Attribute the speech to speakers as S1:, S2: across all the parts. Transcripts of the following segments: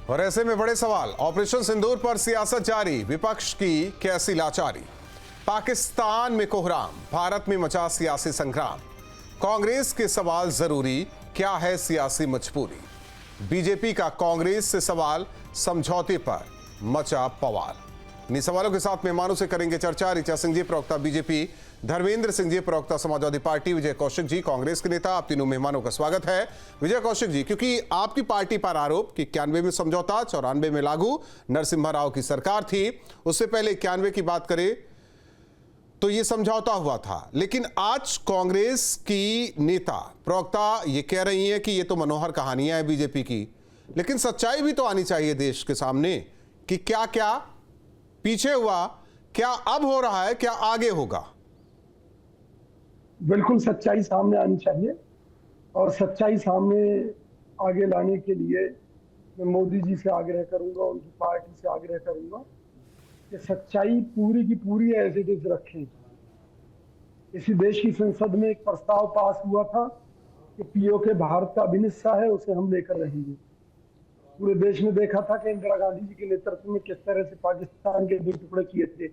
S1: और ऐसे में बड़े सवाल, ऑपरेशन सिंदूर पर सियासत जारी, विपक्ष की कैसी लाचारी। पाकिस्तान में कोहराम, भारत में मचा सियासी संग्राम। कांग्रेस के सवाल जरूरी, क्या है सियासी मजबूरी। बीजेपी का कांग्रेस से सवाल, समझौते पर मचा बवाल। इन्हीं सवालों के साथ मेहमानों से करेंगे चर्चा। ऋचा सिंह जी, प्रवक्ता बीजेपी, धर्मेंद्र सिंह जी, प्रवक्ता समाजवादी पार्टी, विजय कौशिक जी, कांग्रेस के नेता। आप तीनों मेहमानों का स्वागत है। विजय कौशिक जी, क्योंकि आपकी पार्टी पर आरोप कि 91 में समझौता, 94 में लागू, नरसिम्हा राव की सरकार थी, उससे पहले 91 की बात करें तो ये समझौता हुआ था। लेकिन आज कांग्रेस की नेता प्रवक्ता ये कह रही हैं कि ये तो मनोहर कहानियां हैं बीजेपी की, लेकिन सच्चाई भी तो आनी चाहिए देश के सामने कि क्या क्या पीछे हुआ, क्या अब हो रहा है, क्या आगे होगा।
S2: बिल्कुल सच्चाई सामने आनी चाहिए और सच्चाई सामने आगे लाने के लिए मैं मोदी जी से आग्रह करूंगा, उनकी पार्टी से आग्रह करूंगा कि सच्चाई पूरी की पूरी एज इट इज रखें। इसी देश की संसद में एक प्रस्ताव पास हुआ था कि पीओके भारत का अभिन्न हिस्सा है, उसे हम लेकर रहेंगे। पूरे देश में देखा था कि इंदिरा गांधी जी के नेतृत्व में किस तरह से पाकिस्तान के 2 टुकड़े किए थे।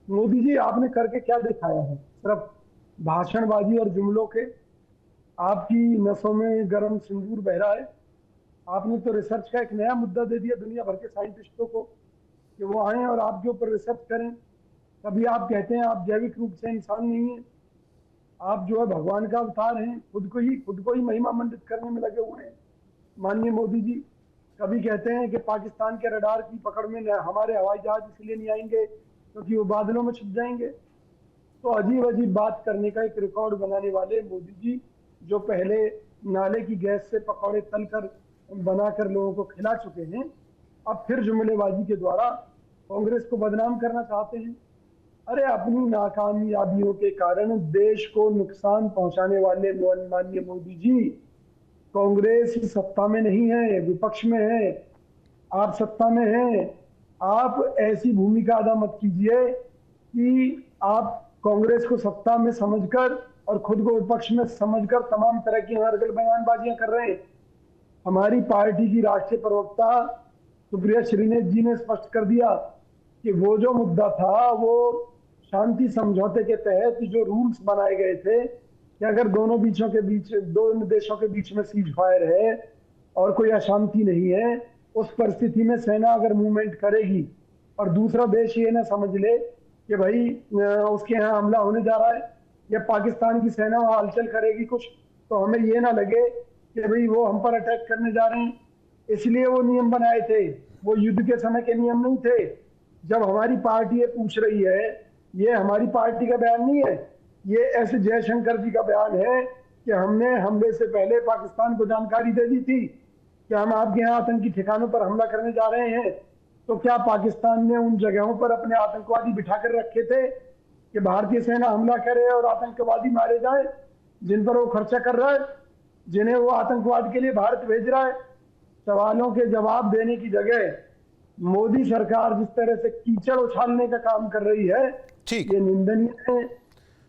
S2: मोदी जी, आपने करके क्या दिखाया है? सिर्फ भाषणबाजी और जुमलों के। आपकी नसों में गर्म सिंदूर बह रहा है। आपने तो रिसर्च का एक नया मुद्दा दे दिया दुनिया भर के साइंटिस्टों को कि वो आए और आपके ऊपर रिसर्च करें। कभी आप कहते हैं आप जैविक रूप से इंसान नहीं है, आप जो है भगवान का अवतार हैं, खुद को ही महिमा मंडित करने में लगे हुए हैं माननीय मोदी जी। कभी कहते हैं कि पाकिस्तान के रडार की पकड़ में हमारे हवाई जहाज इसलिए नहीं आएंगे क्योंकि वो बादलों में छुप जाएंगे। तो अजीब अजीब बात करने का एक रिकॉर्ड बनाने वाले मोदी जी, जो पहले नाले की गैस से पकौड़े तलकर बनाकर लोगों को खिला चुके हैं, अब फिर जुमलेबाजी के द्वारा कांग्रेस को बदनाम करना चाहते हैं। अरे, अपनी नाकामयाबियों के कारण देश को नुकसान पहुंचाने वाले माननीय मोदी जी, कांग्रेस सत्ता में नहीं है, विपक्ष में है। आप सत्ता में हैं। आप ऐसी भूमिका अदा मत कीजिए कि आप कांग्रेस को सत्ता में समझकर और खुद को विपक्ष में समझकर तमाम तरह की अनर्गल बयानबाजियां कर रहे हैं। हमारी पार्टी की राष्ट्रीय प्रवक्ता सुप्रिया श्रीनेत जी ने स्पष्ट कर दिया कि वो जो मुद्दा था वो शांति समझौते के तहत जो रूल्स बनाए गए थे कि अगर दो देशों के बीच में सीज फायर है और कोई अशांति नहीं है, उस परिस्थिति में सेना अगर मूवमेंट करेगी और दूसरा देश ये ना समझ ले कि भाई उसके यहाँ हमला होने जा रहा है या पाकिस्तान की सेना वहां हलचल करेगी कुछ, तो हमें ये ना लगे कि भाई वो हम पर अटैक करने जा रहे हैं। इसलिए वो नियम बनाए थे। वो युद्ध के समय के नियम नहीं थे। जब हमारी पार्टी ये पूछ रही है, ये हमारी पार्टी का बयान नहीं है, ये एस जयशंकर जी का बयान है कि हमने हमले से पहले पाकिस्तान को जानकारी दे दी थी कि हम आपके यहाँ आतंकी ठिकानों पर हमला करने जा रहे हैं। तो क्या पाकिस्तान ने उन जगहों पर अपने आतंकवादी बिठाकर रखे थे कि भारतीय सेना हमला करे और आतंकवादी मारे जाए, जिन पर वो खर्चा कर रहा है, जिन्हें वो आतंकवाद के लिए भारत भेज रहा है? सवालों के जवाब देने की जगह मोदी सरकार जिस तरह से कीचड़ उछालने का काम कर रही है, ये निंदनीय है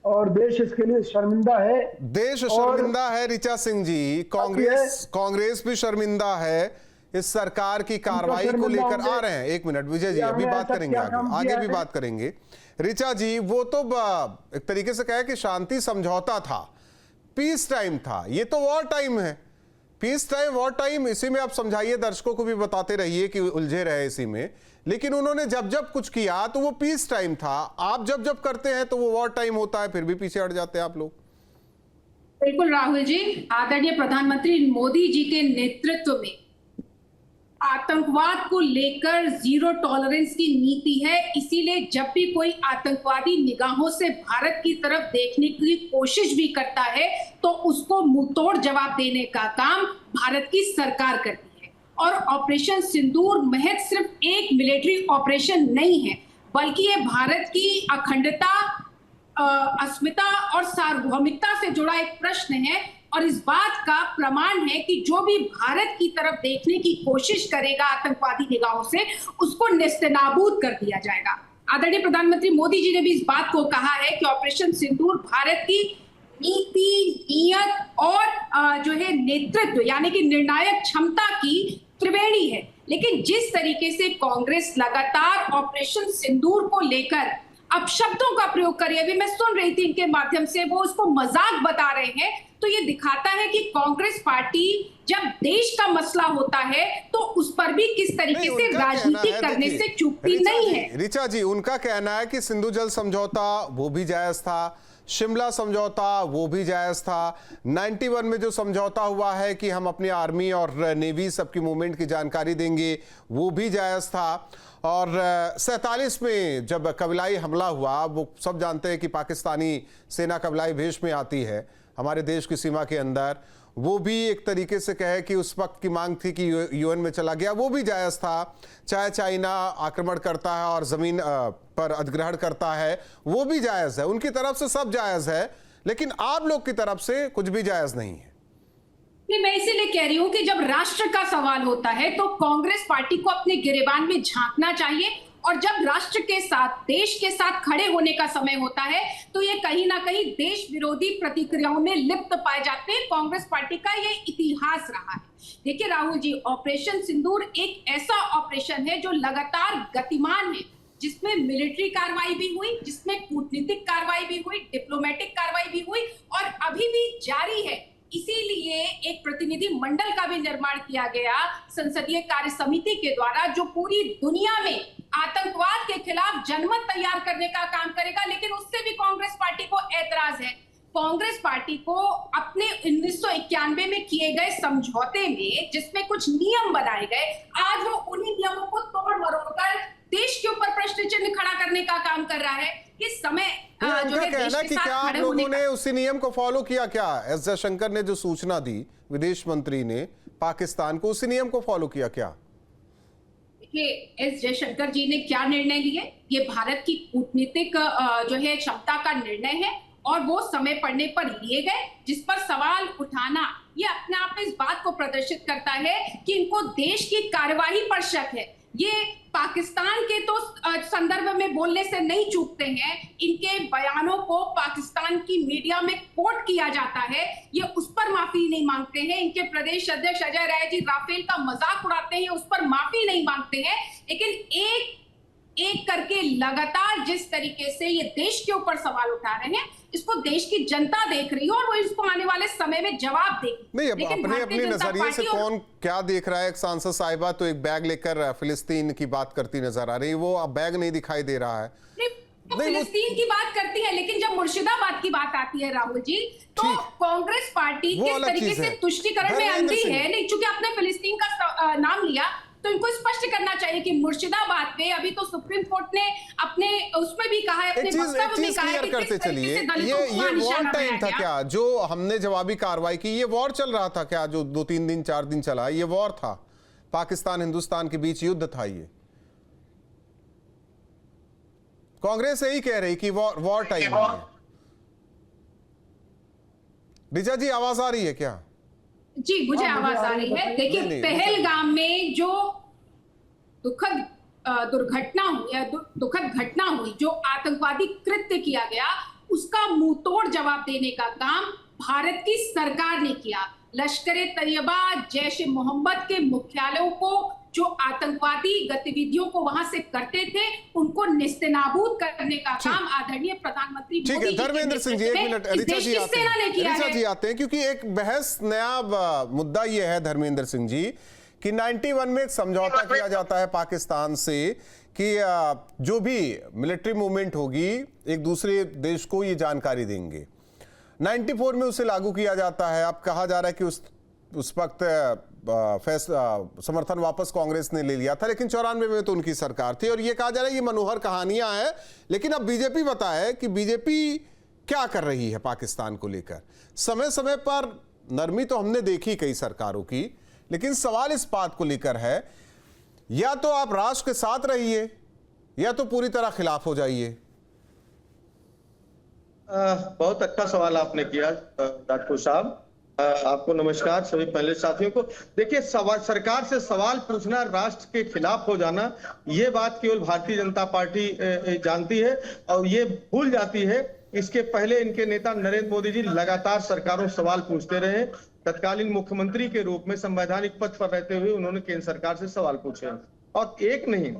S2: और देश इसके लिए शर्मिंदा है।
S1: देश शर्मिंदा है ऋचा सिंह जी, कांग्रेस भी शर्मिंदा है इस सरकार की कार्रवाई को लेकर। आ रहे हैं, एक मिनट विजय जी, अभी बात करेंगे, आगे भी बात करेंगे। ऋचा जी, वो तो एक तरीके से कहे कि शांति समझौता था, पीस टाइम था, ये तो वॉर टाइम है। पीस टाइम, वॉर टाइम, इसी में आप समझाइए, दर्शकों को भी बताते रहिए कि उलझे रहे इसी में। लेकिन उन्होंने जब जब कुछ किया तो वो पीस टाइम था, आप जब जब करते हैं तो वो वॉर टाइम होता है, फिर भी पीछे हट जाते हैं आप लोग।
S3: बिल्कुल राहुल जी, आदरणीय प्रधानमंत्री मोदी जी के नेतृत्व में आतंकवाद को लेकर जीरो टॉलरेंस की नीति है। इसीलिए जब भी कोई आतंकवादी निगाहों से भारत की तरफ देखने की कोशिश भी करता है तो उसको मुंहतोड़ जवाब देने का काम भारत की सरकार करती है। और ऑपरेशन सिंदूर महज सिर्फ एक मिलिट्री ऑपरेशन नहीं है, बल्कि ये भारत की अखंडता, अस्मिता और सार्वभौमिकता से जुड़ा एक प्रश्न है। और इस बात का प्रमाण है कि जो भी भारत की तरफ देखने की कोशिश करेगा आतंकवादी निगाहों से, उसको नेस्तनाबूद कर दिया जाएगा। आदरणीय प्रधानमंत्री मोदी जी ने भी इस बात को कहा है कि ऑपरेशन सिंदूर भारत की नीति, नियत और जो है नेतृत्व यानी कि निर्णायक क्षमता की त्रिवेणी है। लेकिन जिस तरीके से कांग्रेस लगातार ऑपरेशन सिंदूर को लेकर अब शब्दों का प्रयोग कर रही है, अभी मैं सुन रही थी इनके माध्यम से वो उसको मजाक बता रहे हैं, तो ये दिखाता है कि कांग्रेस पार्टी जब देश का मसला होता है तो उस पर भी किस तरीके से राजनीति करने से चूकती नहीं है।
S1: ऋचा जी, उनका कहना है कि सिंधु जल समझौता वो भी जायज था, शिमला समझौता वो भी जायज था, 91 में जो समझौता हुआ है कि हम अपनी आर्मी और नेवी सबकी मूवमेंट की जानकारी देंगे वो भी जायज था, और 47 में जब कबीलाई हमला हुआ, वो सब जानते हैं कि पाकिस्तानी सेना कबीलाई भेष में आती है हमारे देश की सीमा के अंदर, वो भी एक तरीके से कहे कि उस वक्त की मांग थी कि यूएन में चला गया, वो भी जायज था। चाहे चाइना आक्रमण करता है और जमीन पर अधिग्रहण करता है वो भी जायज है, उनकी तरफ से सब जायज है, लेकिन आप लोग की तरफ से कुछ भी जायज नहीं है।
S3: नहीं, मैं इसीलिए कह रही हूं कि जब राष्ट्र का सवाल होता है तो कांग्रेस पार्टी को अपने गिरेबान में झांकना चाहिए, और जब राष्ट्र के साथ, देश के साथ खड़े होने का समय होता है तो ये कहीं ना कहीं देश विरोधी प्रतिक्रियाओं में लिप्त पाए जाते हैं। कांग्रेस पार्टी का ये इतिहास रहा है। देखिए राहुल जी, ऑपरेशन सिंदूर एक ऐसा ऑपरेशन है जो लगातार गतिमान है, जिसमें मिलिट्री कार्रवाई भी हुई, जिसमें कूटनीतिक कार्रवाई भी हुई, डिप्लोमेटिक कार्रवाई भी हुई और अभी भी जारी है। इसीलिए एक प्रतिनिधि मंडल का भी निर्माण किया गया संसदीय कार्य समिति के द्वारा, जो पूरी दुनिया में आतंकवाद के खिलाफ जनमत तैयार करने का काम करेगा। लेकिन उससे भी कांग्रेस पार्टी को ऐतराज है। कांग्रेस पार्टी को अपने 1991 में किए गए समझौते में जिसमें कुछ नियम बनाए गए, आज वो उन्हीं नियमों को तोड़ मरोड़ कर देश के ऊपर प्रश्न चिन्ह खड़ा करने का काम कर रहा है। कि समय जो है देश के
S1: कि क्या
S3: साथ
S1: आप
S3: खड़े
S1: लोगों
S3: होने
S1: ने
S3: का।
S1: उसी नियम को फॉलो किया? क्या एस जयशंकर ने जो सूचना दी विदेश मंत्री ने पाकिस्तान को, उसी नियम को फॉलो किया क्या?
S3: देखिए, एस जयशंकर जी ने क्या निर्णय लिए, ये भारत की कूटनीतिक जो है क्षमता का निर्णय है और वो समय पड़ने पर लिए गए। जिस पर सवाल उठाना ये अपने आप में इस बात को प्रदर्शित करता है कि इनको देश की कार्यवाही पर शक है। ये पाकिस्तान के तो संदर्भ में बोलने से नहीं चूकते हैं, इनके बयानों को पाकिस्तान की मीडिया में कोट किया जाता है, ये उस पर माफी नहीं मांगते हैं। इनके प्रदेश अध्यक्ष अजय राय जी राफेल का मजाक उड़ाते हैं, उस पर माफी नहीं मांगते हैं। लेकिन एक एक करके लगातार जिस तरीके से ये देश के ऊपर सवाल उठा रहे हैं, इसको देश की जनता देख रही है और वो इसको आने वाले समय में जवाब देगी।
S1: नहीं, अब अपने अपने नजरिए से कौन क्या देख रहा है। एक सांसद साहिबा तो एक बैग लेकर फिलिस्तीन की बात करती नजर आ रही है, वो अब बैग नहीं दिखाई दे रहा है।
S3: फिलिस्तीन की बात करती है, लेकिन जब मुर्शिदाबाद की बात आती है राहुल जी, तो कांग्रेस पार्टी किस तरीके से तुष्टीकरण में अंधी है। नहीं, चूंकि आपने फिलिस्तीन का नाम लिया तो इनको स्पष्ट करना चाहिए कि मुर्शिदाबाद पे अभी तो सुप्रीम कोर्ट ने अपने उसमें भी कहा है, अपने वक्तव्य में कहा है कि
S1: करते चलिए, ये वॉर टाइम था क्या जो हमने जवाबी कार्रवाई की? ये वॉर चल रहा था क्या जो 2-3 दिन 4 दिन चला? ये वॉर था, पाकिस्तान हिंदुस्तान के बीच युद्ध था। ये कांग्रेस यही कह रही कि वॉर टाइम है। ऋचा जी, आवाज आ रही है क्या?
S3: जी, मुझे आवाज आ रही है। देखिए, पहलगाम में जो दुखद दुर्घटना हुई या दुखद घटना हुई, जो आतंकवादी कृत्य किया गया, उसका मुंह तोड़ जवाब देने का काम भारत की सरकार ने किया। लश्कर तैयबा, जैश ए मोहम्मद के मुख्यालयों को, जो आतंकवादी गतिविधियों को वहां से करते थे, उनको निस्तेनाबूद करने का काम आदरणीय प्रधानमंत्री
S1: ठीक है। धर्मेंद्र सिंह जी, 1 मिनट, ऋचा जी आते हैं क्योंकि एक बहस नया मुद्दा यह है धर्मेंद्र सिंह जी कि 91 में एक समझौता किया जाता है पाकिस्तान से कि जो भी मिलिट्री मूवमेंट होगी एक दूसरे देश को ये जानकारी देंगे। 94 में उसे लागू किया जाता है। अब कहा जा रहा है कि उस वक्त समर्थन वापस कांग्रेस ने ले लिया था, लेकिन 94 में तो उनकी सरकार थी और ये कहा जा रहा है ये मनोहर कहानियां हैं। लेकिन अब बीजेपी बताए कि बीजेपी क्या कर रही है पाकिस्तान को लेकर। समय समय पर नरमी तो हमने देखी कई सरकारों की, लेकिन सवाल इस बात को लेकर है या तो आप राष्ट्र के साथ रहिए या तो पूरी तरह खिलाफ हो जाइए।
S4: बहुत अच्छा सवाल आपने किया राजपूत साहब। आपको नमस्कार, सभी पहले साथियों को। देखिए, सरकार से सवाल पूछना, राष्ट्र के खिलाफ हो जाना, ये बात केवल भारतीय जनता पार्टी जानती है और ये भूल जाती है। इसके पहले इनके नेता नरेंद्र मोदी जी लगातार सरकारों से सवाल पूछते रहे तत्कालीन मुख्यमंत्री के रूप में संवैधानिक पद पर रहते हुए उन्होंने केंद्र सरकार से सवाल पूछे, और एक नहीं,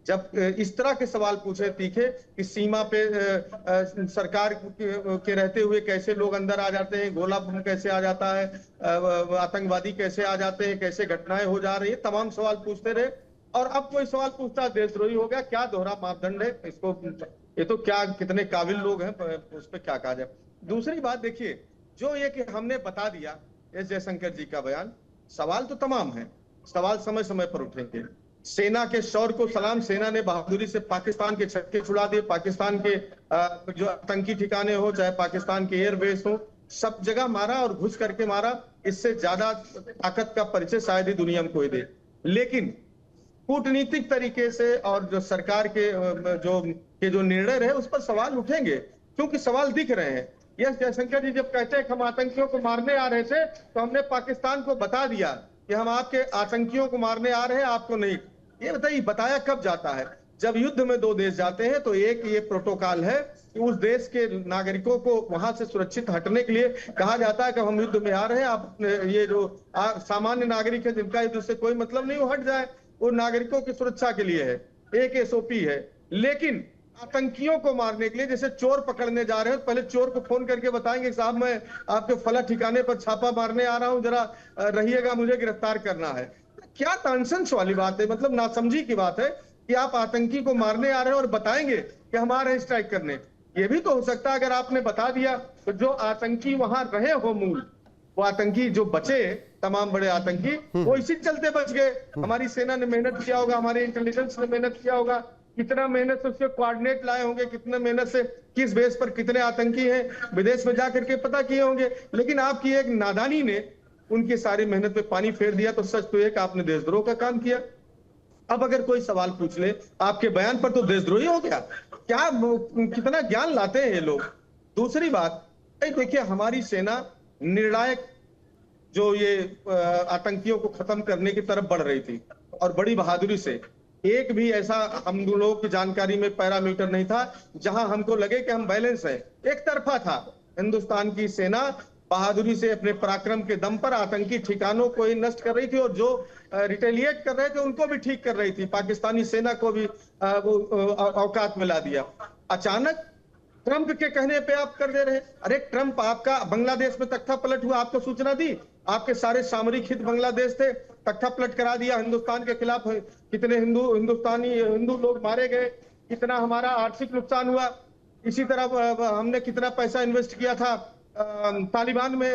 S4: जब इस तरह के सवाल पूछे तीखे कि सीमा पे सरकार के रहते हुए कैसे लोग अंदर आ जाते हैं, गोला बम कैसे आ जाता है, आतंकवादी कैसे आ जाते हैं, कैसे घटनाएं हो जा रही है, तमाम सवाल पूछते रहे। और अब कोई सवाल पूछता देशद्रोही हो गया। क्या दोहरा मापदंड है इसको, ये तो क्या कितने काबिल लोग हैं, उस पर क्या कहा जाए। दूसरी बात देखिए, जो ये कि हमने बता दिया एस जयशंकर जी का बयान, सवाल तो तमाम है, सवाल समय समय पर उठेंगे। सेना के शौर्य को सलाम, सेना ने बहादुरी से पाकिस्तान के छक्के छुड़ा दिए, पाकिस्तान के जो आतंकी ठिकाने हो, चाहे पाकिस्तान के एयरबेस हो, सब जगह मारा और घुस करके मारा। इससे ज्यादा ताकत का परिचय शायद ही दुनिया में कोई दे। लेकिन कूटनीतिक तरीके से और जो सरकार के जो निर्णय रहे उस पर सवाल उठेंगे, क्योंकि सवाल दिख रहे हैं। एस जयशंकर जी जब कहते हैं कि हम आतंकियों को मारने आ रहे थे, तो हमने पाकिस्तान को बता दिया कि हम आपके आतंकियों को मारने आ रहे हैं, आपको नहीं। ये बताइए, बताया कब जाता है? जब युद्ध में दो देश जाते हैं तो एक ये प्रोटोकॉल है कि उस देश के नागरिकों को वहां से सुरक्षित हटने के लिए कहा जाता है कि हम युद्ध में आ रहे हैं, आप ये जो सामान्य नागरिक है जिनका युद्ध से कोई मतलब नहीं, वो हट जाए। वो नागरिकों की सुरक्षा के लिए है, एक एसओपी है। लेकिन आतंकियों को मारने के लिए, जैसे चोर पकड़ने जा रहे हैं, पहले चोर को फोन करके बताएंगे साहब मैं आपके फला ठिकाने पर छापा मारने आ रहा हूं, जरा रहिएगा, मुझे गिरफ्तार करना है। क्या नॉनसेंस वाली बात है, मतलब नासमझी की बात है कि आप आतंकी को मारने आ रहे हैं और बताएंगे कि हम आ रहे हैं स्ट्राइक करने। ये भी तो हो सकता है, अगर आपने बता दिया तो जो आतंकी वहां रहे हो, मूल वो आतंकी जो बचे, तमाम बड़े आतंकी, वो इसी चलते बच गए। हमारी सेना ने मेहनत किया होगा, हमारे इंटेलिजेंस ने मेहनत किया होगा, कितना मेहनत से उसके कोऑर्डिनेट लाए होंगे, कितने मेहनत से किस बेस पर कितने आतंकी हैं, विदेश में जाकर के पता किए होंगे। लेकिन आपकी एक नादानी ने उनकी सारी मेहनत पे पानी फेर दिया। तो सच तो एक आपने देशद्रोह का काम किया। अब अगर कोई सवाल पूछ ले आपके बयान पर, तो देशद्रोही हो गया। क्या कितना ज्ञान लाते हैं ये लोग। दूसरी बात देखिए, हमारी सेना निर्णायक जो ये आतंकियों को खत्म करने की तरफ बढ़ रही थी, और बड़ी बहादुरी से, एक भी ऐसा हम लोगों की जानकारी में पैरामीटर नहीं था जहां हमको लगे कि हम बैलेंस है। एक तरफा था। हिंदुस्तान की सेना बहादुरी से अपने पराक्रम के दम पर आतंकी ठिकानों को ही नष्ट कर रही थी, और जो रिटेलिएट कर रहे थे उनको भी ठीक कर रही थी। पाकिस्तानी सेना को भी औकात में ला दिया। अचानक ट्रंप के कहने पे आप कर दे रहे। अरे ट्रंप आपका बांग्लादेश में तख्ता पलट हुआ, आपको सूचना दी, आपके सारे सामरिक हित बांग्लादेश थे, तख्ता पलट करा दिया हिंदुस्तान के खिलाफ। कितने हिंदू लोग मारे गए, कितना हमारा आर्थिक नुकसान हुआ। इसी तरह हमने कितना पैसा इन्वेस्ट किया था तालिबान में,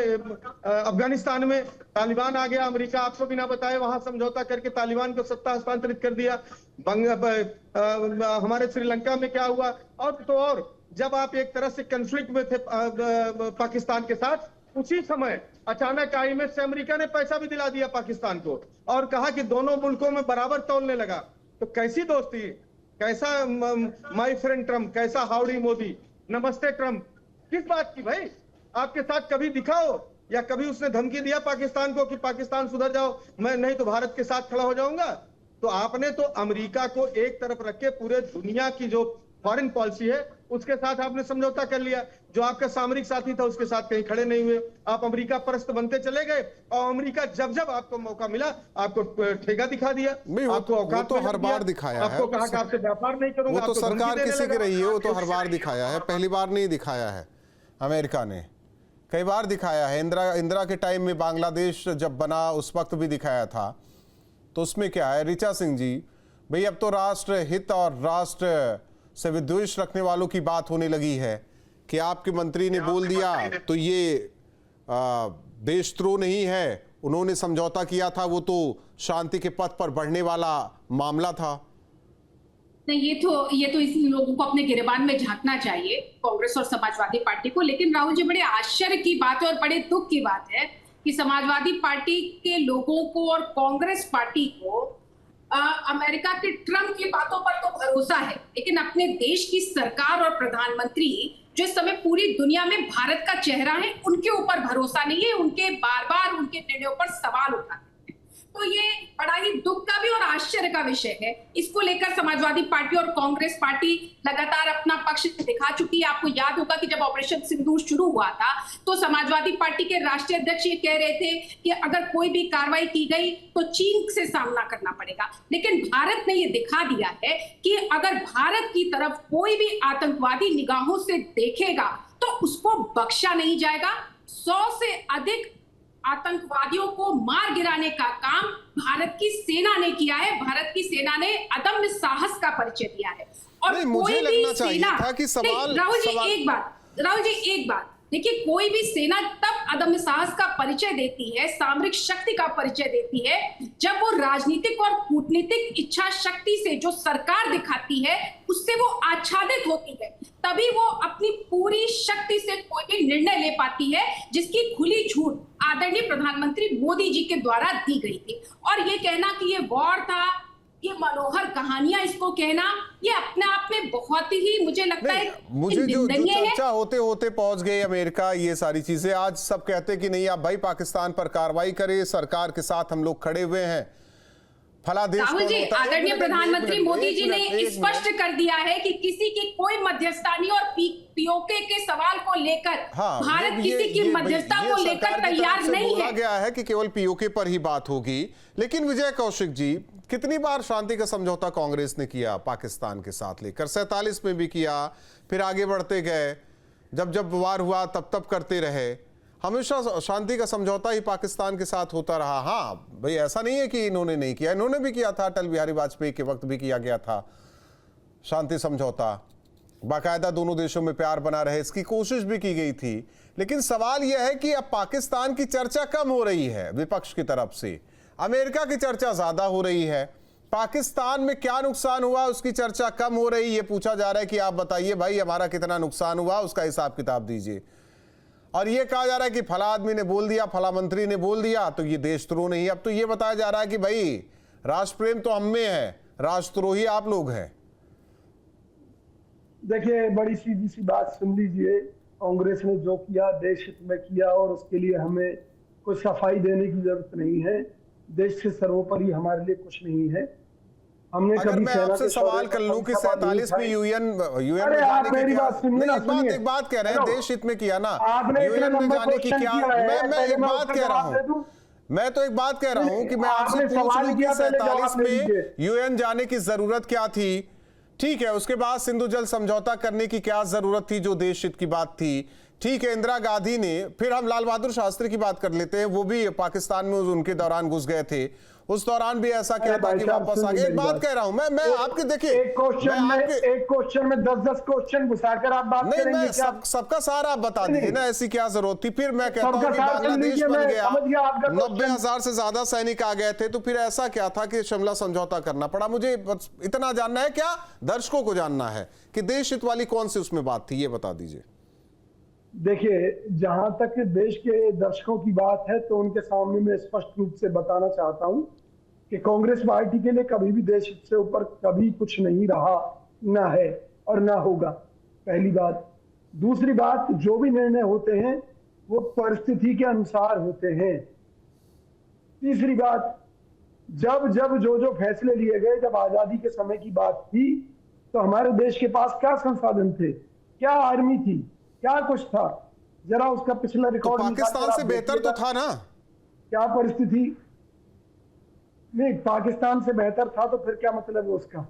S4: अफगानिस्तान में। तालिबान आ गया, अमेरिका आपको बिना बताए वहां समझौता करके तालिबान को सत्ता हस्तांतरित कर दिया। हमारे श्रीलंका में क्या हुआ। और तो और जब आप एक तरह से कन्फ्लिक्ट में थे पाकिस्तान के साथ, उसी समय अचानक आईएमएफ से अमेरिका ने पैसा भी दिला दिया पाकिस्तान को, और कहा कि दोनों मुल्कों में बराबर तौलने लगा। तो कैसी दोस्ती, कैसा माय फ्रेंड ट्रम्प, कैसा हाउडी मोदी, नमस्ते ट्रम्प, किस बात की भाई? आपके साथ कभी दिखाओ, या कभी उसने धमकी दिया पाकिस्तान को कि पाकिस्तान सुधर जाओ, मैं नहीं तो भारत के साथ खड़ा हो जाऊंगा। तो आपने तो अमेरिका को एक तरफ रख के पूरे दुनिया की जो फॉरेन पॉलिसी है उसके साथ आपने समझौता कर लिया। जो आपका सामरिक साथी था उसके साथ कहीं खड़े नहीं हुए, आप अमेरिका परस्त बनते चले गए। और अमेरिका जब जब आपको मौका मिला आपको ठेका दिखा दिया, आपको औकात
S1: तो हर बार दिखाया है,
S4: आपको कहा कि आपसे व्यापार नहीं करूंगा।
S1: वो तो सरकार किसी की रही है, वो तो हर बार दिखाया है, पहली बार नहीं दिखाया है। अमेरिका ने कई बार दिखाया है। इंदिरा के टाइम में बांग्लादेश जब बना उस वक्त भी दिखाया था। तो उसमें क्या है ऋचा सिंह जी, भाई अब तो राष्ट्र हित और राष्ट्र से विद्वेष रखने वालों की बात होने लगी है कि आपके मंत्री ने बोल दिया तो ये देशद्रोह नहीं है, उन्होंने समझौता किया था, वो तो शांति के पथ पर बढ़ने वाला मामला था।
S3: नहीं, ये तो इन लोगों को अपने गिरेबान में झांकना चाहिए, कांग्रेस और समाजवादी पार्टी को। लेकिन राहुल जी, बड़े आश्चर्य की बात है और बड़े दुख की बात है कि समाजवादी पार्टी के लोगों को और कांग्रेस पार्टी को अमेरिका के ट्रंप की बातों पर तो भरोसा है, लेकिन अपने देश की सरकार और प्रधानमंत्री जो इस समय पूरी दुनिया में भारत का चेहरा है, उनके ऊपर भरोसा नहीं है। उनके बार बार उनके निर्णयों पर सवाल उठाते हैं। तो ये बड़ा ही दुख का भी और आश्चर्य का विषय है। इसको लेकर समाजवादी पार्टी और कांग्रेस पार्टी लगातार अपना पक्ष दिखा चुकी है। आपको याद होगा कि जब ऑपरेशन सिंदूर शुरू हुआ था तो समाजवादी पार्टी के राष्ट्रीय अध्यक्ष ये कह रहे थे कि अगर कोई भी कार्रवाई की गई तो चीन से सामना करना पड़ेगा। लेकिन भारत ने ये दिखा दिया है कि अगर भारत की तरफ कोई भी आतंकवादी निगाहों से देखेगा तो उसको बख्शा नहीं जाएगा। 100 से अधिक आतंकवादियों को मार गिराने का काम भारत की सेना ने किया है। भारत की सेना ने अदम्य साहस का परिचय दिया है। और
S1: नहीं, मुझे
S3: कोई भी
S1: लगना चाहिए
S3: सेना
S1: था कि सवाल
S3: राहुल जी एक बात देखिए, कोई भी सेना तब अदम्य साहस का परिचय देती है, सामरिक शक्ति का परिचय देती है, जब वो राजनीतिक और कूटनीतिक इच्छा शक्ति से जो सरकार दिखाती है उससे वो आच्छादित होती है। तभी वो अपनी पूरी शक्ति से कोई भी निर्णय ले पाती है, जिसकी खुली छूट आदरणीय प्रधानमंत्री मोदी जी के द्वारा दी गई थी। और ये कहना कि ये वॉर था, ये मनोहर कहानियां इसको कहना, ये अपने आप में बहुत ही मुझे लगता है
S1: मुझे जो
S3: निंदनीय
S1: चर्चा होते होते पहुंच गई अमेरिका, ये सारी चीजें आज सब कहते कि नहीं आप भाई पाकिस्तान पर कार्रवाई करें, सरकार के साथ हम लोग खड़े हुए हैं। फला देश
S3: राहुल जी, आदरणीय प्रधानमंत्री मोदी जी ने स्पष्ट कर दिया है कि किसी की कोई मध्यस्थता और पीओके के सवाल को लेकर भारत किसी की मध्यस्थता को लेकर तैयार नहीं है।
S1: बोला गया है कि केवल पीओके पर ही बात होगी। लेकिन विजय कौशिक जी, कितनी बार शांति का समझौता कांग्रेस ने किया पाकिस्तान के साथ लेकर? 47 में भी किया, फिर आगे बढ़ते गए, जब जब वार हुआ तब तब करते रहे, हमेशा शांति का समझौता ही पाकिस्तान के साथ होता रहा। हाँ भाई, ऐसा नहीं है कि इन्होंने नहीं किया, इन्होंने भी किया था, अटल बिहारी वाजपेयी के वक्त भी किया गया था शांति समझौता, बाकायदा दोनों देशों में प्यार बना रहे, इसकी कोशिश भी की गई थी। लेकिन सवाल यह है कि अब पाकिस्तान की चर्चा कम हो रही है विपक्ष की तरफ से, अमेरिका की चर्चा ज्यादा हो रही है। पाकिस्तान में क्या नुकसान हुआ उसकी चर्चा कम हो रही है। पूछा जा रहा है कि आप बताइए भाई हमारा कितना नुकसान हुआ, उसका हिसाब किताब दीजिए। और ये कहा जा रहा है कि फला आदमी ने बोल दिया, फला मंत्री ने बोल दिया तो ये देशद्रोह नहीं। अब तो ये बताया जा रहा है कि भाई राष्ट्र प्रेम तो हम में है, राष्ट्रद्रोही आप लोग हैं।
S2: देखिए, बड़ी सीधी सी बात सुन लीजिए, कांग्रेस ने जो किया देश हित में किया और उसके लिए हमें कोई सफाई देने की जरूरत नहीं है। देश से सर्वोपरि हमारे लिए कुछ नहीं है। हमने
S1: अगर
S2: कभी
S1: मैं आपसे सवाल कर लूं कि 47 में यूएन में जाने की एक बात कह रहे हैं, देश हित में किया ना, यूएन में जाने की क्या, मैं एक बात कह रहा हूं, मैं तो एक बात कह रहा हूं कि मैं आपसे पूछ लूं कि 47 में यूएन जाने की जरूरत क्या थी? ठीक है, उसके बाद सिंधु जल समझौता करने की क्या जरूरत थी जो देश हित की बात थी? ठीक है, इंदिरा गांधी ने, फिर हम लाल बहादुर शास्त्री की बात कर लेते हैं, वो भी पाकिस्तान में उनके दौरान घुस गए थे, उस दौरान भी ऐसा क्या था कि वापस आ गए। एक बात कह रहा हूं मैं आपके, देखिए
S2: एक क्वेश्चन में 10-10 क्वेश्चन घुसाकर आप बात करेंगे।
S1: नहीं, मैं सबका सारा आप बता दीजिए ना, ऐसी क्या जरूरत थी? फिर मैं कहता हूं कि बांग्लादेश बन गया, 90,000 से ज्यादा सैनिक आ गए थे, तो फिर ऐसा क्या था कि शिमला समझौता करना पड़ा? मुझे इतना जानना है, क्या दर्शकों को जानना है कि देश हित वाली कौन सी उसमें बात थी, ये बता दीजिए।
S2: देखिए, जहां तक देश के दर्शकों की बात है तो उनके सामने मैं स्पष्ट रूप से बताना चाहता हूं कि कांग्रेस पार्टी के लिए कभी भी देश हित से ऊपर कभी कुछ नहीं रहा, ना है और ना होगा, पहली बात। दूसरी बात, जो भी निर्णय होते हैं वो परिस्थिति के अनुसार होते हैं। तीसरी बात, जब जब जो फैसले लिए गए, जब आजादी के समय की बात थी तो हमारे देश के पास क्या संसाधन थे, क्या आर्मी थी, क्या कुछ था? जरा उसका पिछला रिकॉर्ड,
S1: तो पाकिस्तान से बेहतर तो था ना?
S2: क्या परिस्थिति? नहीं, पाकिस्तान से बेहतर था तो फिर क्या मतलब है उसका?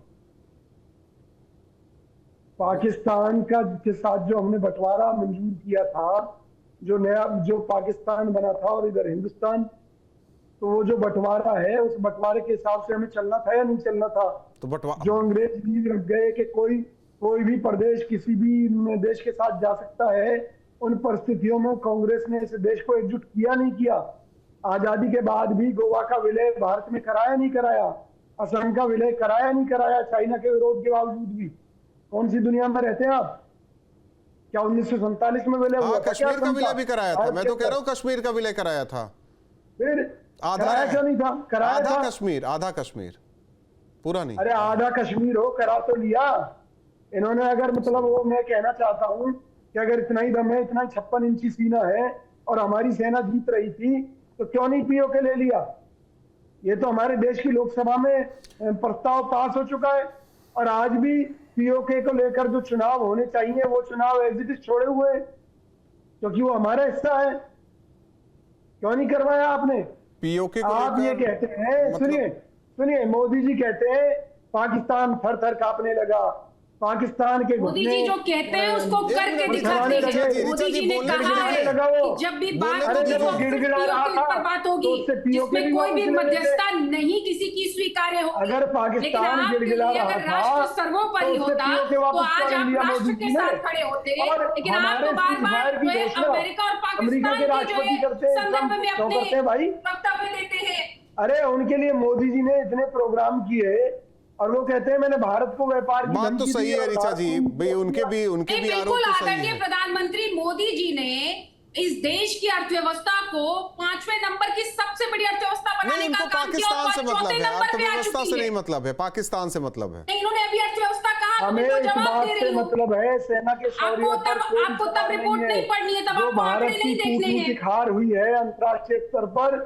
S2: पाकिस्तान का के साथ जो हमने बंटवारा मंजूर किया था, जो नया जो पाकिस्तान बना था और इधर हिंदुस्तान, तो वो जो बंटवारा है उस बंटवारे के हिसाब से हमें चलना था या नहीं चलना था?
S1: तो
S2: जो अंग्रेज लीग रख गए कि कोई भी प्रदेश किसी भी देश के साथ जा सकता है, उन परिस्थितियों में कांग्रेस ने इस देश को एकजुट किया नहीं किया? आजादी के बाद भी गोवा का विलय भारत में कराया नहीं कराया? असम का विलय कराया नहीं कराया? चाइना के विरोध के बावजूद भी। कौन सी दुनिया में रहते हैं आप? क्या 1947 में विलय हुआ?
S1: कश्मीर का विलय भी कराया था, मैं तो कह रहा हूँ कश्मीर का विलय कराया था।
S2: फिर
S1: आधा
S2: क्यों नहीं था? कराया था
S1: आधा कश्मीर, पूरा नहीं।
S2: अरे आधा कश्मीर हो, करा तो लिया इन्होंने। अगर मतलब वो मैं कहना चाहता हूं कि अगर इतना ही दम है, इतना 56 इंची सीना है और हमारी सेना जीत रही थी, तो क्यों नहीं पीओके ले लिया? ये तो हमारे देश की लोकसभा में प्रस्ताव पास हो चुका है और आज भी पीओके को लेकर जो चुनाव होने चाहिए वो चुनाव एज इट इज छोड़े हुए हैं, क्योंकि वो हमारा हिस्सा है। क्यों नहीं करवाया आपने?
S1: पीओके को
S2: आप ये कहते हैं, सुनिए मोदी जी कहते हैं पाकिस्तान थर थर कांपने लगा, पाकिस्तान के
S3: मोदी जी जो कहते हैं उसको करके दिखाते हैं। मोदी जी ने कहा है कि जब भी बात होगी वो पर बात होगी, जिसमें कोई भी मध्यस्थता नहीं किसी की स्वीकार्य होगी।
S2: अगर पाकिस्तान गिड़गिड़ा रहा
S3: अगर राष्ट्र सर्वोपरि होता तो आज आप राष्ट्र के साथ खड़े होते, लेकिन आप तो बार बार अमेरिका और पाकिस्तान के जो है संदर्भ में अपने वक्तव्य देते हैं।
S2: अरे उनके लिए मोदी जी ने इतने प्रोग्राम किए और वो कहते हैं मैंने भारत को व्यापार की
S1: बात तो सही है ऋचा जी, भाई उनके भी आरोप तो सही है।
S3: प्रधानमंत्री मोदी जी ने इस देश की अर्थव्यवस्था को 5वें नंबर की सबसे बड़ी अर्थव्यवस्था बनाने का काम किया और
S1: पाकिस्तान से मतलब है, अर्थव्यवस्था से
S3: है।
S1: नहीं मतलब है, पाकिस्तान से मतलब है।
S3: इन्होंने अभी अर्थव्यवस्था कहा,
S2: हमें इस बात से मतलब है सेना के शौर्य पर
S3: आपको तब रिपोर्ट नहीं पढ़नी है, तब
S2: जो
S3: आपको आंकड़े
S2: भारत
S3: नहीं
S2: की
S3: देखने हैं।
S2: हार हुई है अंतर्राष्ट्रीय स्तर पर,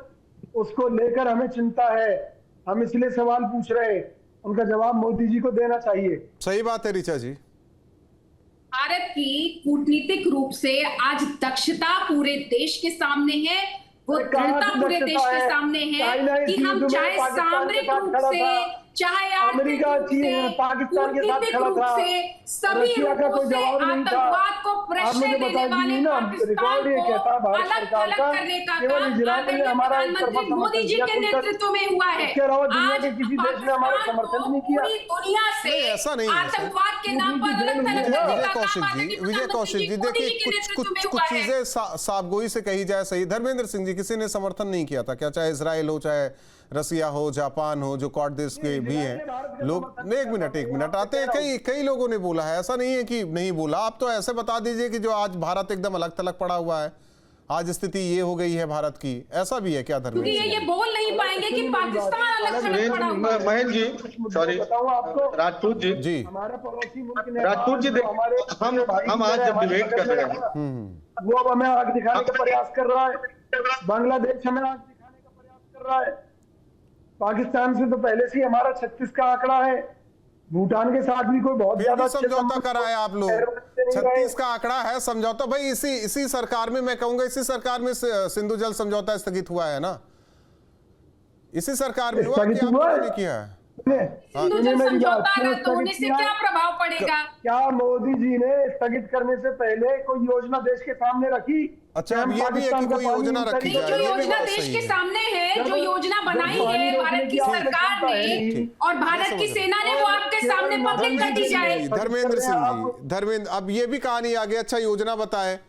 S2: उसको लेकर हमें चिंता है। हम इसलिए सवाल पूछ रहे हैं, उनका जवाब मोदी जी को देना चाहिए।
S1: सही बात है ऋचा जी।
S3: भारत की कूटनीतिक रूप से आज दक्षता पूरे देश के सामने है, वो दृढ़ता पूरे देश के सामने है कि हम चाहे सामरिक रूप से चाहे
S2: अमेरिका पाकिस्तान के साथ खड़ा था,
S3: सभी रूपों से आतंकवाद को प्रश्रय देने वाले पाकिस्तान को अलग अलग करने का काम प्रधानमंत्री मोदी जी के नेतृत्व में हुआ है। आज पाकिस्तान को पूरी दुनिया से आतंकवाद के नाम पर अलग थलग करने का काम
S1: विजय कौशिक जी देखिए कुछ चीजें साफगोई से कही जाए सही। धर्मेंद्र सिंह जी, किसी ने समर्थन नहीं किया था क्या? चाहे इजराइल हो, चाहे रसिया हो, जापान हो, जो क्वाड देश के भी हैं लोग। एक मिनट आते हैं, कई लोगों ने बोला है, ऐसा नहीं है कि नहीं बोला। आप तो ऐसे बता दीजिए कि जो आज भारत एकदम अलग थलग पड़ा हुआ है, आज स्थिति ये हो गई है भारत की, ऐसा भी है क्या? धर्मेंद्र
S3: ये बोल नहीं पाएंगे कि पाकिस्तान अलग थलग पड़ा हुआ है।
S4: महेंद्र जी, सॉरी राजपूत जी,
S2: हमारे पड़ोसी मुल्क
S4: राजपूत जी, हम आज जब डिबेट कर रहे हैं
S2: वो अब हमें आग दिखाने का प्रयास कर रहा है, बांग्लादेश हमें आग दिखाने का प्रयास कर रहा है। पाकिस्तान से तो पहले से ही हमारा 36 का आंकड़ा है, भूटान के साथ भी कोई बहुत ज्यादा
S1: समझौता करा है आप लोग। 36 का आंकड़ा है समझौता। भाई इसी सरकार में, मैं कहूंगा इसी सरकार में सिंधु जल समझौता स्थगित हुआ है ना, इसी सरकार में हुआ कि आपने किया है?
S3: सिंधु जल समझौता रद्द होने से क्या प्रभाव पड़ेगा?
S2: क्या मोदी जी ने स्थगित करने से पहले कोई योजना देश के सामने रखी?
S1: अच्छा, अब ये भी है कि कोई योजना रखी जाए।
S3: जो योजना देश के सामने है, जो योजना बनाई है भारत की सरकार ने और भारत की सेना ने, वो आपके सामने पब्लिक कर दी जाए।
S1: धर्मेंद्र सिंह जी, धर्मेंद्र, अब ये भी कहानी आ गई, अच्छा योजना बताए,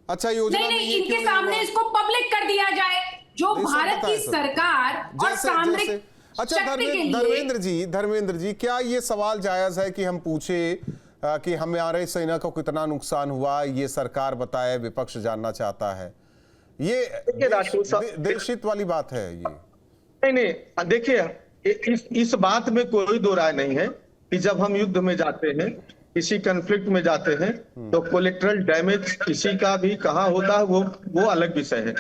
S1: अच्छा योजना
S3: नहीं, इनके सामने इसको पब्लिक कर दिया जाए, जो भारत की सरकार और सामरिक।
S1: अच्छा धर्मेंद्र जी, क्या ये सवाल जायज है कि हम पूछे कि हमारे सेना को कितना नुकसान हुआ, ये सरकार बताए, विपक्ष जानना चाहता है? ये दिलशित वाली बात है ये।
S4: नहीं, देखिए इस बात में कोई दो राय नहीं है कि जब हम युद्ध में जाते हैं, किसी कन्फ्लिक्ट में जाते हैं, तो कोलेटरल डैमेज किसी का भी कहाँ होता है वो अलग विषय है।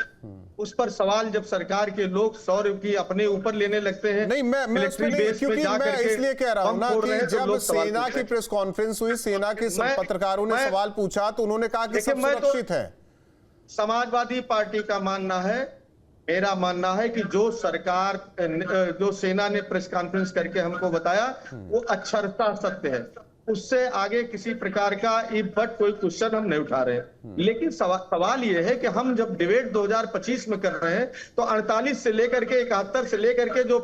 S4: उस पर सवाल जब सरकार के लोग सौर की अपने ऊपर लेने लगते हैं।
S1: नहीं, मैं इसलिए कह रहा हूं ना कि जब सेना की प्रेस कॉन्फ्रेंस हुई, सेना के पत्रकारों ने सवाल पूछा तो उन्होंने कहा कि सब सुरक्षित है।
S4: समाजवादी पार्टी का मानना है, मेरा मानना है कि जो सरकार, जो सेना ने प्रेस कॉन्फ्रेंस करके हमको बताया वो अक्षरशः सत्य है। उससे आगे किसी प्रकार का बट कोई क्वेश्चन हम नहीं उठा रहे हैं। लेकिन सवाल ये है कि हम जब डिबेट 2025 में कर रहे हैं तो 48 से लेकर के 71 से लेकर के जो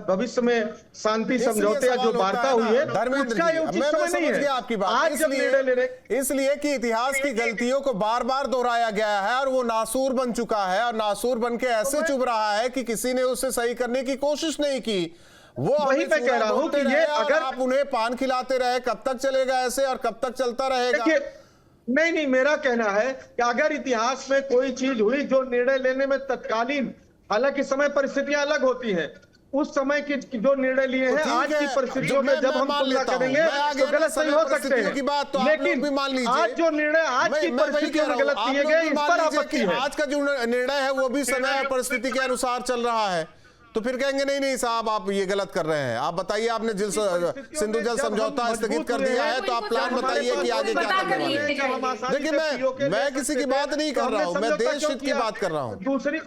S4: भविष्य में शांति समझौते या जो वार्ता हुई है, उसका ये उचित समय नहीं है
S1: आपकी बात।
S4: आज जब निर्णय लेने,
S1: इसलिए कि इतिहास की गलतियों को बार बार दोहराया गया है और वो नासूर बन चुका है, और नासूर बन के ऐसे चुभ रहा है कि किसी ने उसे सही करने की कोशिश नहीं की। वो
S4: वही मैं कह रहा हूं कि ये अगर
S1: आप उन्हें पान खिलाते रहे, कब तक चलेगा ऐसे और कब तक चलता रहेगा?
S4: नहीं, मेरा कहना है कि अगर इतिहास में कोई चीज हुई जो निर्णय लेने में तत्कालीन, हालांकि समय परिस्थितियां अलग होती हैं, उस समय की जो निर्णय लिए हैं आज की परिस्थितियों में जब हम तुलना करेंगे तो गलत सही हो सकते हैं, लेकिन आज जो निर्णय आज की परिस्थितियों में गलत किए गए, इस पर आपत्ति है।
S1: आज का जो निर्णय है वो भी समय और परिस्थिति के अनुसार चल रहा है। तो फिर कहेंगे नहीं नहीं साहब आप ये गलत कर रहे हैं। आप बताइए, आपने सिंधु जल समझौता स्थगित कर दिया है, तो आप प्लान बताइए कि आगे क्या करने वाले हैं। देखिए मैं किसी की बात नहीं कर रहा हूं, मैं देश हित की बात कर रहा हूं।
S4: दूसरी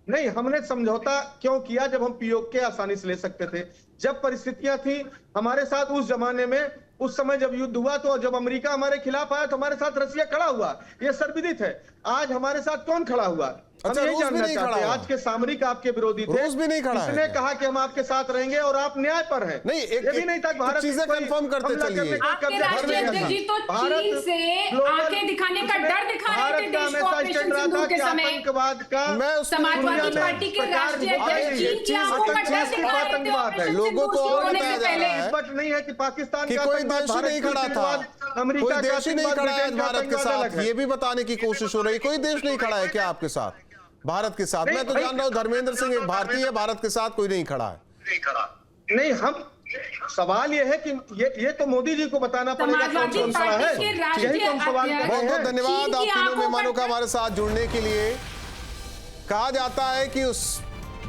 S4: नहीं, हमने समझौता क्यों किया जब हम पीओके आसानी से ले सकते थे। जब परिस्थितियां थी हमारे साथ उस जमाने में, उस समय जब युद्ध हुआ तो जब अमेरिका हमारे खिलाफ आया तो हमारे साथ रसिया खड़ा हुआ, यह सर्वविदित है। आज हमारे साथ कौन खड़ा हुआ?
S1: अच्छा,
S4: हम यही
S1: रूस भी
S4: जानना
S1: नहीं
S4: चाहते
S1: खड़ा
S4: हैं।
S1: हुआ।
S4: आज के सामरिक आपके विरोधी थे,
S1: रूस भी नहीं खड़ा है
S4: इसने
S1: क्या?
S4: कहा कि हम आपके साथ रहेंगे और आप न्याय पर हैं।
S1: नहीं,
S4: ये भी नहीं था कि भारत
S1: चीजें
S4: कोई
S1: कंफर्म करते
S4: हमला
S1: चलिए।
S4: करने का
S3: आपके
S4: कब्जा
S3: राष्ट्रीय
S4: कर लेगा।
S3: अध्यक्ष जी तो
S4: भारत
S3: चीन से
S4: ग्लोबल-
S3: आंखें दिखाने का डर दिखा रहे थे
S4: भारत का
S3: देश को
S4: हमेशा
S3: ऑपरेशन
S4: स्टैंड रहा
S3: सिंदूर
S4: था
S3: के
S4: कि
S3: समय।
S4: आतंकवाद का
S1: मैं उस
S3: समाजवादी
S1: दुनिया
S3: पार्टी के
S4: में
S3: राष्ट्रीय
S4: प्रचार
S3: अध्यक्ष
S1: ये
S3: चीन की
S1: चीज
S3: आंखों का डर
S4: आतंकवाद
S3: दिखा रहे थे
S4: आतंकवाद है।
S3: ऑपरेशन
S1: लोगों को
S3: सिंदूर
S1: और
S3: होने
S1: बताया
S3: से
S1: जा
S3: पहले।
S1: रहा है
S4: बट नहीं है कि पाकिस्तान
S1: कि
S4: का
S1: कोई
S4: आतंकवाद
S1: देश ही
S4: भारत
S1: नहीं
S4: का
S1: खड़ा था,
S4: आतंकवाद, अमेरिका
S1: कोई
S4: का
S1: देश ही नहीं
S4: आतंकवाद,
S1: खड़ा है
S4: ब्रिटेन का
S1: भारत के
S4: आतंकवाद अलग
S1: साथ।
S4: है।
S1: ये भी बताने की कोशिश हो रही, कोई देश नहीं खड़ा है क्या आपके साथ, भारत के साथ? मैं तो
S4: नहीं,
S1: जान रहा हूं धर्मेंद्र सिंह एक भारतीय है, भारत के साथ कोई नहीं खड़ा है।
S4: नहीं, हम सवाल ये है कि ये तो मोदी जी को बताना पड़ेगा कौन
S3: समाजवादी
S4: कौन खड़ा
S3: पार्टी के
S4: है।
S3: राष्ट्रीय
S4: यही तो हम सवाल कर
S3: अध्यक्ष-
S4: रहे
S1: बहुत बहुत
S4: हैं।
S1: धन्यवाद
S3: चीन
S1: आप
S3: की
S1: तीनों
S3: आंखों
S1: मेहमानों का
S3: का-
S1: हमारे साथ जुड़ने के लिए। कहा जाता है कि उस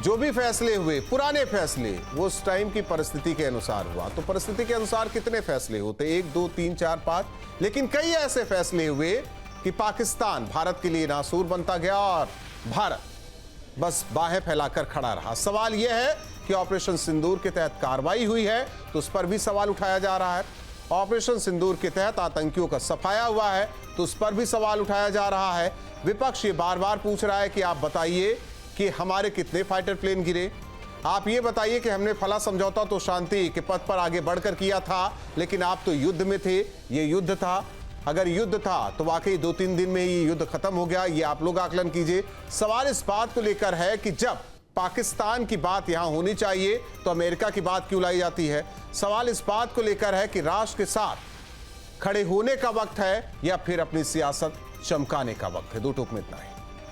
S1: जो भी फैसले हुए, पुराने फैसले, वो उस टाइम की परिस्थिति के अनुसार हुआ। तो परिस्थिति के अनुसार कितने फैसले होते? 1 2 3 4 5, लेकिन कई ऐसे फैसले हुए कि पाकिस्तान भारत के लिए नासूर बनता गया और भारत बस बाहें फैलाकर खड़ा रहा। सवाल यह है कि ऑपरेशन सिंदूर के तहत कार्रवाई हुई है तो उस पर भी सवाल उठाया जा रहा है। ऑपरेशन सिंदूर के तहत आतंकियों का सफाया हुआ है तो उस पर भी सवाल उठाया जा रहा है। विपक्ष ये बार बार पूछ रहा है कि आप बताइए कि हमारे कितने फाइटर प्लेन गिरे, आप ये बताइए कि हमने फला समझौता तो शांति के पथ पर आगे बढ़कर किया था, लेकिन आप तो युद्ध में थे, ये युद्ध था। अगर युद्ध था तो वाकई 2-3 दिन में ये युद्ध खत्म हो गया, ये आप लोग आकलन कीजिए। सवाल इस बात को लेकर है कि जब पाकिस्तान की बात यहां होनी चाहिए तो अमेरिका की बात क्यों लाई जाती है। सवाल इस बात को लेकर है कि राष्ट्र के साथ खड़े होने का वक्त है या फिर अपनी सियासत चमकाने का वक्त है। 2 टूक में इतना ही।